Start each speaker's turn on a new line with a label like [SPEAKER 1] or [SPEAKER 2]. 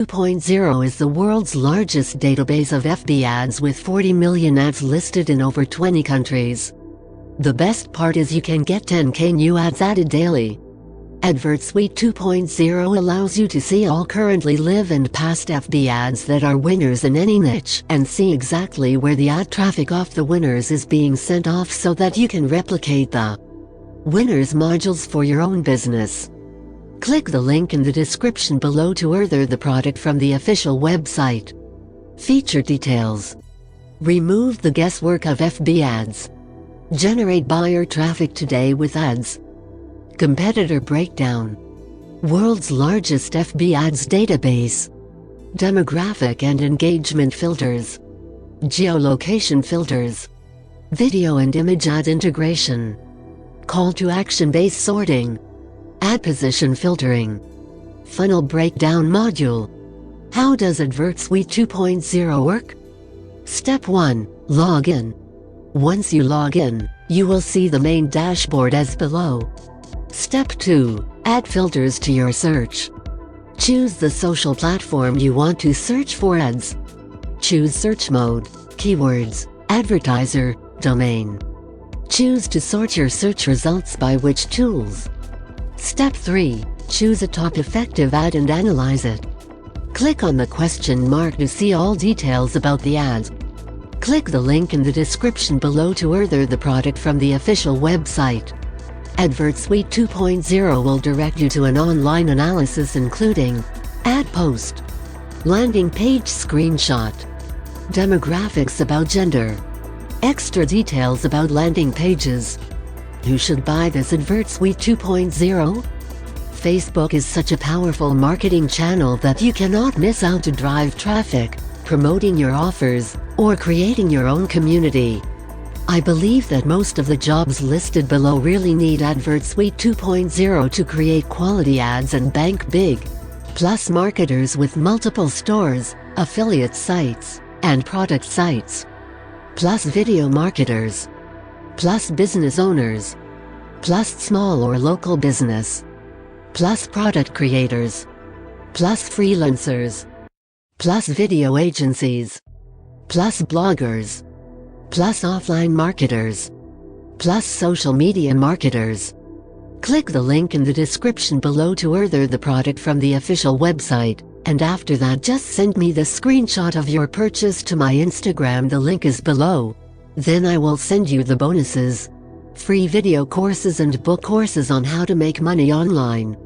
[SPEAKER 1] 2.0 is the world's largest database of FB ads with 40 million ads listed in over 20 countries. The best part is you can get 10K new ads added daily. AdvertSuite 2.0 allows you to see all currently live and past FB ads that are winners in any niche and see exactly where the ad traffic off the winners is being sent off so that you can replicate the winners modules for your own business. Click the link in the description below to order the product from the official website. Feature details. Remove the guesswork of FB ads. Generate buyer traffic today with ads. Competitor breakdown. World's largest FB ads database. Demographic and engagement filters. Geolocation filters. Video and image ad integration. Call to action based sorting. Ad position filtering. Funnel breakdown module. How does AdvertSuite 2.0 work? Step 1. Log in. Once you log in, you will see the main dashboard as below. Step 2. Add filters to your search. Choose the social platform you want to search for ads. Choose search mode, keywords, advertiser, domain. Choose to sort your search results by which tools. Step 3. Choose a top effective ad and analyze it. Click on the question mark to see all details about the ads. Click the link in the description below to order the product from the official website. AdvertSuite 2.0 will direct you to an online analysis including ad post, landing page screenshot, demographics about gender, extra details about landing pages. Who should buy this AdvertSuite 2.0? Facebook is such a powerful marketing channel that you cannot miss out to drive traffic, promoting your offers, or creating your own community. I believe that most of the jobs listed below really need AdvertSuite 2.0 to create quality ads and bank big. Plus marketers with multiple stores, affiliate sites, and product sites. Plus video marketers. Plus business owners. Plus small or local business. Plus product creators. Plus freelancers. Plus video agencies. Plus bloggers. Plus offline marketers. Plus social media marketers. Click the link in the description below to order the product from the official website, and after that just send me the screenshot of your purchase to my Instagram. The link is below. Then I will send you the bonuses, free video courses and book courses on how to make money online.